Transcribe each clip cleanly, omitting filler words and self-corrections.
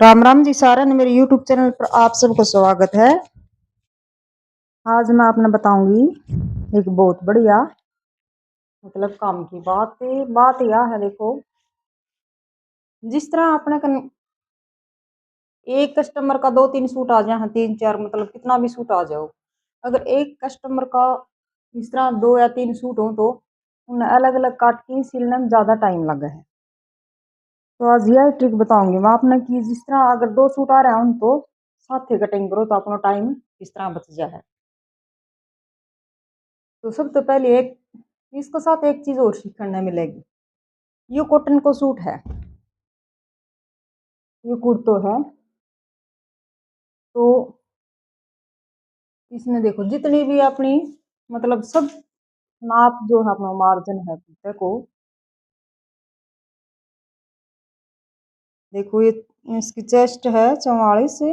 राम राम जी सारा ने मेरे यूट्यूब चैनल पर आप सबको स्वागत है। आज मैं आपने बताऊंगी एक बहुत बढ़िया काम की बात यह है। देखो, जिस तरह अपने एक कस्टमर का 2-3 सूट आ जाए, 3-4 कितना भी सूट आ जाओ, अगर एक कस्टमर का इस तरह 2 या 3 सूट हो तो उन्हें अलग अलग काट के सिलने में ज्यादा टाइम लगा है। तो आज यह ट्रिक बताऊंगी मैं आपने कि जिस तरह अगर 2 सूट आ रहे हैं तो साथ ही कटिंग करो तो अपना टाइम किस तरह बच जाए। तो सब तो पहले एक इसके साथ एक चीज और सीखने मिलेगी। ये कॉटन को सूट है, ये कुर्तो है। तो इसमें देखो जितनी भी अपनी सब नाप जो है अपना मार्जिन है कुर्ते को। देखो ये इसकी चेस्ट है 44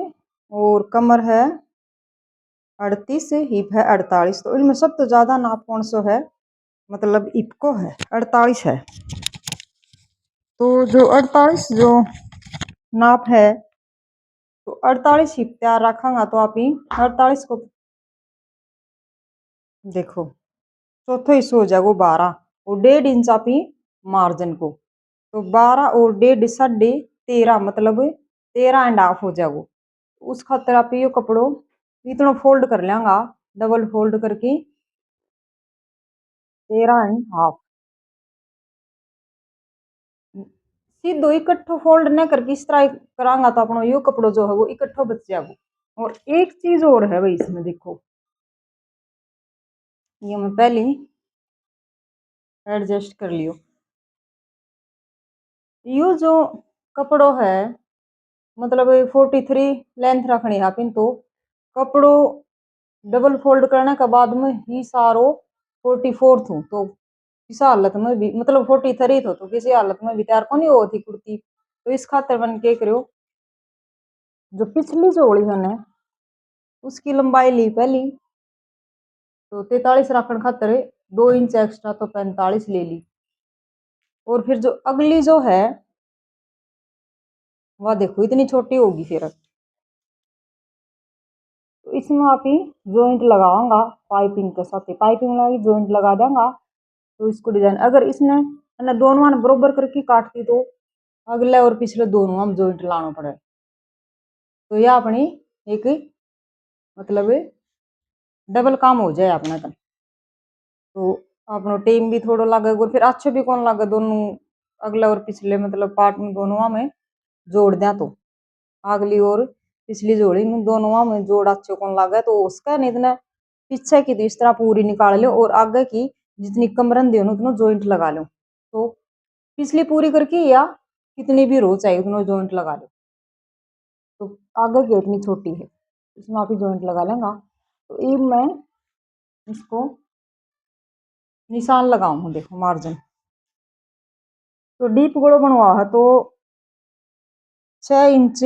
और कमर है 38, हिप है 48। तो इनमें सब तो ज्यादा नाप कौन सा है, हिप को है 48 है। तो जो 48 जो नाप है तो 48 हिप तैयार रखांगा तो आप ही 48 को देखो चौथो हिस्सा हो जाएगा 12 और 1.5 इंच आप ही मार्जिन को। तो 12 और 1.5 13 13.5 हो जाएगा। उस खातर आप ये कपड़ो इतना फोल्ड कर लेंगा, डबल फोल्ड करके 13.5 सीधो इकट्ठो फोल्ड न करके इस तरह करांगा तो अपना यो कपड़ो जो है वो इकट्ठो बच जाएगा। और एक चीज और है भाई इसमें, देखो ये मैं पहले एडजस्ट कर लियो। यो जो कपड़ो है 43 लेंथ रखनी है पिन। तो कपड़ो डबल फोल्ड करने के बाद में ही सारो 44 थू। तो किसी हालत में भी 43 थो तो किसी हालत में भी तैयार को नहीं होती कुर्ती। तो इस खातर मैंने क्या करो, जो पिछली जोड़ी है ना उसकी लंबाई ली पहली तो 43 रखने खातर 2 इंच एक्स्ट्रा तो 45 ले ली। और फिर जो अगली जो है वह देखो इतनी छोटी होगी। फिर तो इसमें आप ही जॉइंट लगाऊंगा, पाइपिंग के साथ पाइपिंग लगी जॉइंट लगा देंगा। तो इसको डिजाइन अगर इसने है दोनों बरोबर करके काटती तो अगले और पिछले दोनों हम जॉइंट लाना पड़े। तो यह अपनी एक डबल काम हो जाए अपना। तो अपना टाइम भी थोड़ा लगेगा और फिर अच्छे भी कौन लगे दोनों अगले और पिछले पार्ट में दोनों में जोड़ दें। तो अगली और पिछली जोड़ी में दोनों में जोड़ अच्छे कौन लगे तो उसका नहीं इतना पीछे की तो इस तरह पूरी निकाल लो और आगे की जितनी कम रंधी हो उतना जॉइंट लगा लो। तो पिछली पूरी करके या कितनी भी रो चाहिए उतना जॉइंट लगा लो। तो आगे की इतनी छोटी है इसमें आप ही जॉइंट लगा लेंगे। तो ये मैं इसको निशान लगाऊंगा, देखो मार्जिन। तो डीप गोड़ो बनवा है तो 6 इंच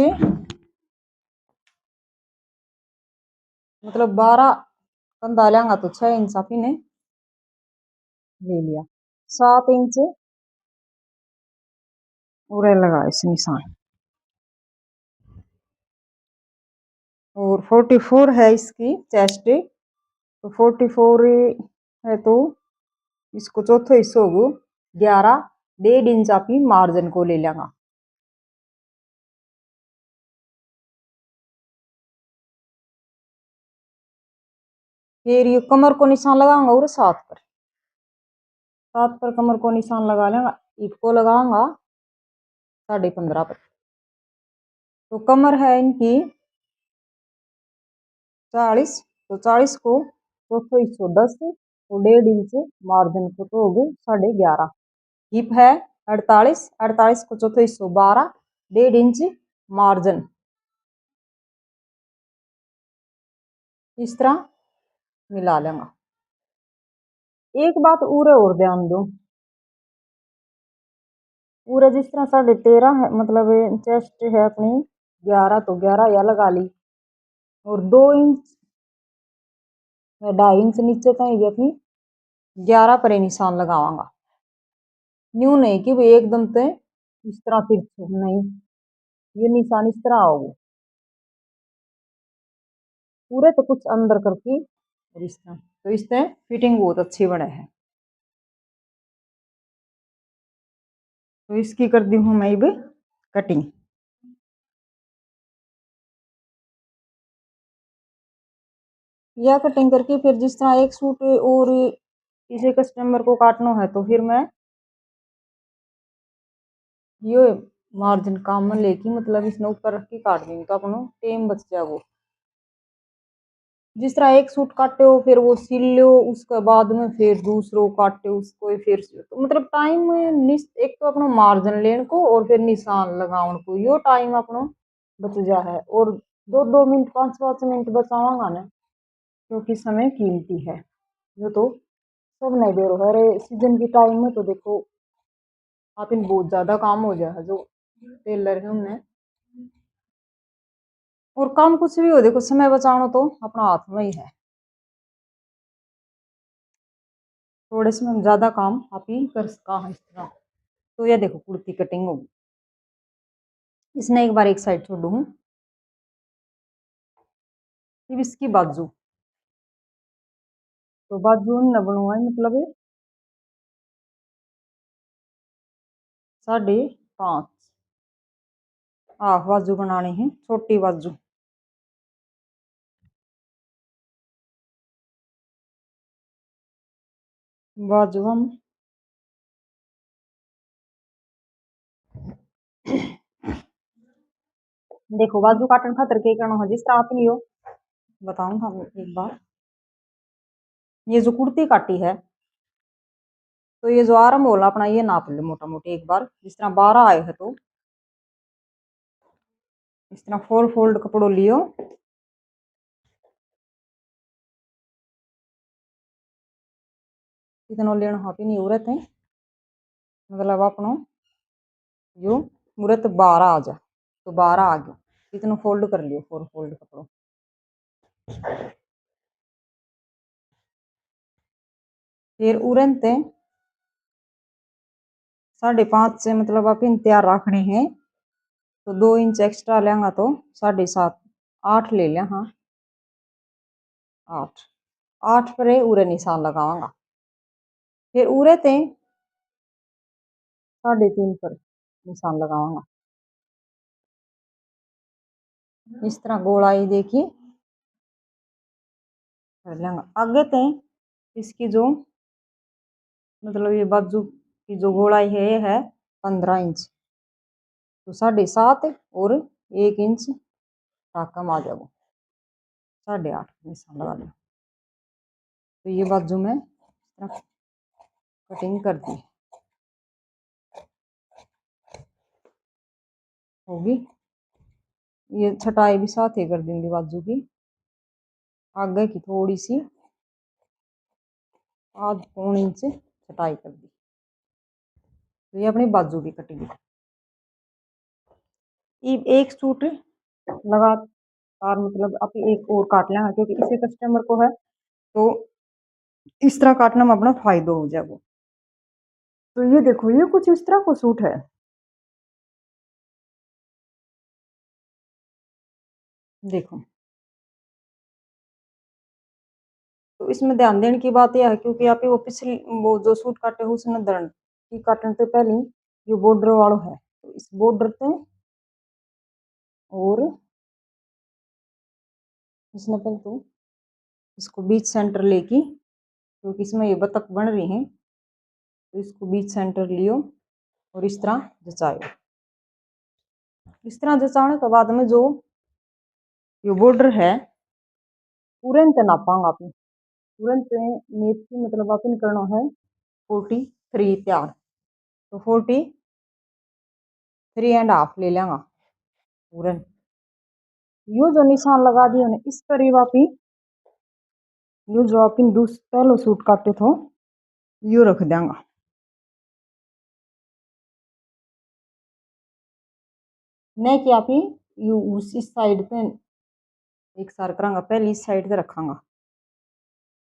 12 कंधा लेंगा तो 6 इंच आप ही ने ले लिया। 7 इंच उरे लगा इस निशान। और 44 है इसकी चेस्ट। तो 44 है तो इसको चौथो हिस्सा होगा 11 1.5 इंच आप ही मार्जिन को ले लेंगा। फिर ये कमर को निशान लगाऊंगा और 7 पर कमर को निशान लगा लेंगा। ईद को लगाऊंगा 15.5 पर। तो कमर है इनकी 40। तो 40 को चौथो हिस्सा 10 तो 1.5 इंच मार्जिन को तो होगी 11.5। हिप है 48, 48 को चौथो हिस्सा 12 1.5 इंच मार्जिन। इस तरह मिला लेंगे। एक बात उरे और ध्यान दो, पूरा जिस तरह 13.5 है चेस्ट है अपनी 11 तो 11 या लगा ली और 2 इंच या 2.5 इंच नीचे तक भी अपनी 11 पर ही निशान लगावांगा। यूं नहीं कि भाई एकदम से इस तरह तिरछे नहीं, ये निशान इस तरह आओगे पूरे, तो कुछ अंदर करके और इस तरह, तो इससे फिटिंग बहुत अच्छी बने है। तो इसकी कर दी हूँ मैं अब कटिंग। या कटिंग करके फिर जिस तरह एक सूट और किसी कस्टमर को काटना है तो फिर मैं ये मार्जिन काम में लेके मतलब इसने ऊपर रख के काट देंगे तो अपना टाइम बच जाएगा। जिस तरह एक सूट काटे हो फिर वो सिल लो, उसके बाद में फिर दूसरो काटे उसको फिर तो मतलब टाइम एक तो अपना मार्जिन लेने को और फिर निशान लगाने को यो टाइम अपना बच जा है, और 2-2 मिनट 5-5 मिनट बचावांगा ना, क्योंकि समय कीमती है। जो तो सब नहीं दे रहा है सीजन की टाइम में, तो देखो आप इन बहुत ज्यादा काम हो जाए जो टेलर है उनने, और काम कुछ भी हो देखो समय बचाना तो अपना हाथ में ही है। थोड़े से में ज्यादा काम आप ही कर सका है इस तरह। तो ये देखो कुर्ती कटिंग होगी, इसने एक बार एक साइड छोड़ू हूँ, फिर इसकी बाजू, तो बाजू न बनवाए मतलब 5.5 बाजू बनानी है, छोटी बाजू। बाजू हम देखो बाजू काटन खातर के करना है जिस तरह आप लियो बताऊं हम एक बार। ये जो कुर्ती काटी है तो ये जो आरम होला अपना ये नाप ले मोटा मोटी एक बार, जिस तरह 12 आए है तो इस तरह 4 फोल्ड कपड़ो लियो, इतना लेना हाथी नहीं उरत है, मतलब अपनो यो मुरत 12 आ जा, तो 12 आ गया, इतना फोल्ड कर लियो 4 फोल्ड कपड़ो। फिर उरन ते 5.5 से मतलब आप इन तैयार रखने हैं, तो 2 इंच एक्स्ट्रा लेंगा तो 7.5 8 ले लिया, हाँ 8 8 पर उरे निशान लगावांगा, फिर उरे ते 3.5 पर निशान लगावांगा, इस तरह गोलाई देखिए कर लेंगे। आगे ते इसकी जो मतलब ये बाजू की जो गोलाई है ये है 15 इंच, तो 7.5 और 1 इंच कम आ जाएगा, 8.5 निशान लगा दिया। तो ये बाजू में कटिंग कर दी होगी, ये छटाई भी साथ ही कर देंगे बाजू की, आगे की थोड़ी सी 1/2 इंच छटाई कर दी, तो ये अपनी बाजू की कटिंग। एक सूट लगातार मतलब आप एक और काट लेना, क्योंकि इसे कस्टमर को है तो इस तरह काटना में अपना फायदा हो जाएगा। तो ये देखो ये कुछ इस तरह को सूट है, देखो तो इसमें ध्यान देने की बात यह है क्योंकि आप वो पिछली वो जो सूट काटे हो उसने दर्न की काटने से पहले ये बॉर्डर वालों है, तो इस बॉर्डर से और इसने पहले तो इसको बीच सेंटर लेके, क्योंकि इसमें ये बतख बन रही है तो इसको बीच सेंटर लियो और इस तरह जचायो। इस तरह जचाने के बाद में जो ये बॉर्डर है तुरंत नापांगा आप, तुरंत नेप की मतलब अपन करना है 43 तैयार, तो 43.5 ले लेंगा पूरन। यो जो निशान लगा दिया ना इस करीब आप ही यो जो आप दूसरा पहलो सूट काटे थे यो रख देंगा, नहीं कि आप ही यू उस इस साइड पे एक सार करांगा, पहले इस साइड से रखांगा,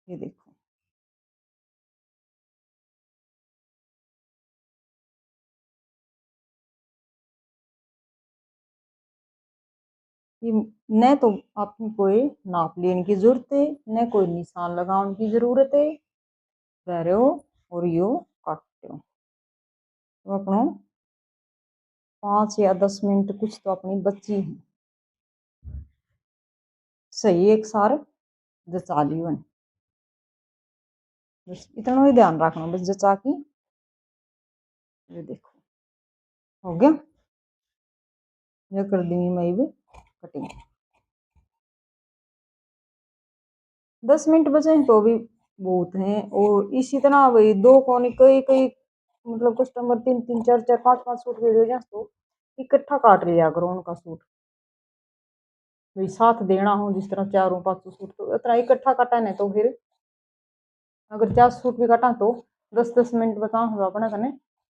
ये देखो कि न तो आपको कोई नाप लेने की जरूरत है, न कोई निशान लगाने की जरूरत है। कह हो और यो काटते हो तो अपनो 5 या 10 मिनट कुछ तो अपनी बच्ची है सही एक सार जचा लियो। बस इतना ही ध्यान रखना बस जचा की। ये देखो हो गया। ये कर दूंगी मैं भी कटिंग। 10 मिनट बचे हैं तो भी बहुत हैं। और इसी तरह भाई दो कोनी कई कई मतलब कस्टमर 3 3 4 4 5 5 सूट दे दे तो इकट्ठा काट लिया करो उनका सूट। भाई साथ देना हो जिस तरह 4 5 सूट तो इतना इकट्ठा काटा नहीं तो फिर अगर 4 सूट भी काटा तो 10 10 मिनट बचा हुआ अपने कने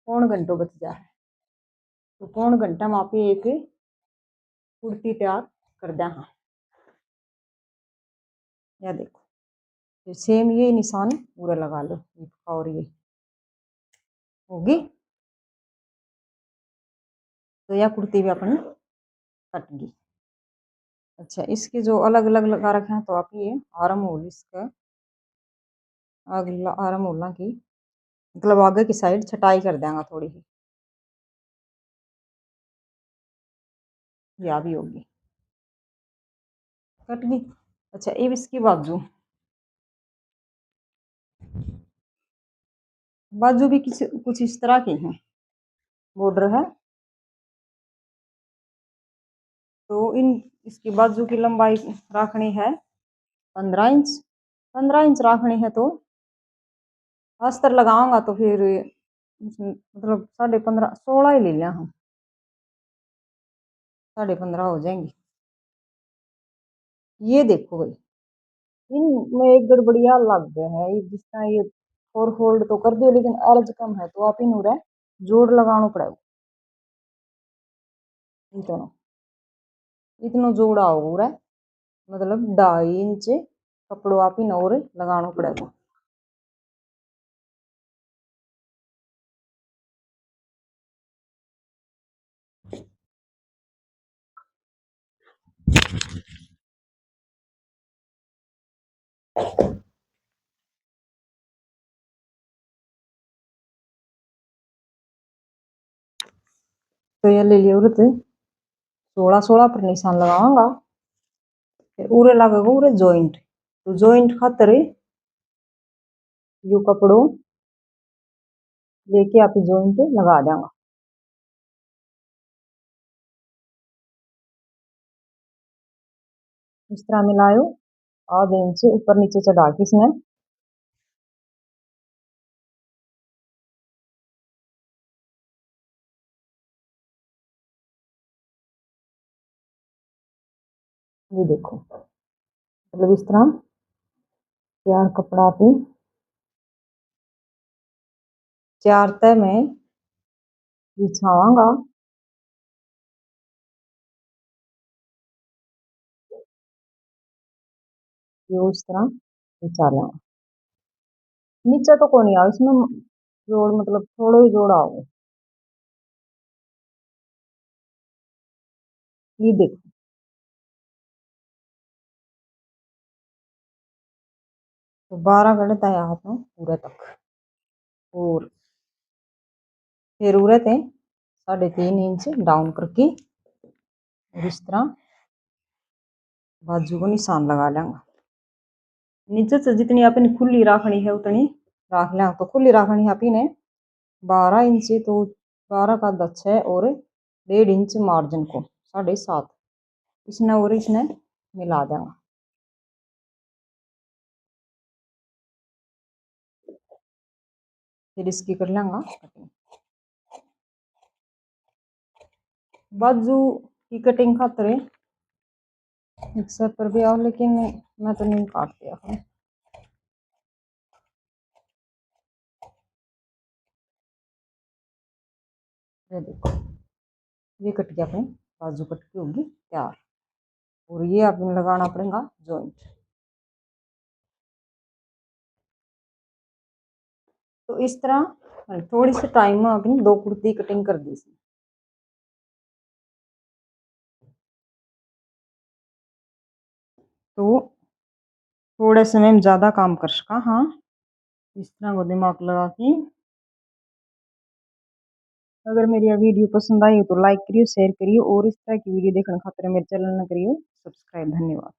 पौन घंटो बच जाए। तो पौन घंटा में आप एक कुर्ती तैयार कर दें। हाँ या देखो फिर सेम ये निशान पूरा लगा लो और ये होगी। तो यह कुर्ती भी अपनी कट गई। अच्छा इसके जो अलग अलग लगा रखे हैं तो आप ये आर्म होल इसका अगला आर्म होलना की मतलब आगे की साइड छटाई कर देंगे थोड़ी सी। या भी होगी कट गई। अच्छा अब इसकी बाजू बाजू भी किसी कुछ इस तरह की है। बॉर्डर है तो इन इसकी बाजू की लंबाई रखनी है 15 इंच। 15 इंच रखनी है तो अस्तर लगाऊंगा तो फिर मतलब 15.5 16 ही ले लिया हम 15.5 हो जाएंगे। ये देखो भाई इनमें एक गड़बड़िया लग गए हैं जिस तरह ये 4 फोल्ड तो कर दियो लेकिन अर्ज कम है तो आप इन जोड़ लगाना पड़ेगा। इतना इतना जोड़ा होगा मतलब 2.5 इंच कपड़ों आप इन और लगाना पड़ेगा। तो ये ले लिया उरत 16 16 पर निशान लगाऊंगा। फिर उरे लगेगा उरे जॉइंट तो जॉइंट खातर यो कपड़ों लेके आप जॉइंट लगा देंगे। इस तरह मिलायो आधे इंच ऊपर नीचे चढ़ा के इसमें ये देखो मतलब इस तरह तैयार कपड़ा पे 4 तह में बिछावांगा। ये इस तरह बिछा लेंगे। नीचे तो कोई नहीं आओ इसमें जोड़ मतलब थोड़ा ही जोड़ आओ। ये देखो तो 12 गलत है यहाँ पर पूरे तक। और फिर उरे थे 3.5 इंच डाउन करके और इस तरह बाजू को निशान लगा लेंगे। नीचे से जितनी अपनी खुली रखनी है उतनी रख लें तो खुली रखनी है अपनी 12 इंच तो 12 का 10 है और 1.5 इंच मार्जिन को 7.5 इसने और इसने मिला देंगे। फिर इसकी कर लेंगे कटिंग। बाजू की कटिंग खातर मिक्सर पर भी आओ लेकिन मैं तो नहीं काटती हूँ। ये देखो ये कट गया अपनी बाजू कट की होगी तैयार। और ये अपने लगाना पड़ेगा जॉइंट। तो इस तरह थोड़ी सी टाइम में अपनी 2 कुर्ती कटिंग कर दी। तो थोड़े समय में ज़्यादा काम कर सका। हाँ, इस तरह को दिमाग लगा के अगर मेरी ये वीडियो पसंद आई हो तो लाइक करियो, शेयर करियो और इस तरह की वीडियो देखने खातिर मेरे चैनल ने करियो सब्सक्राइब। धन्यवाद।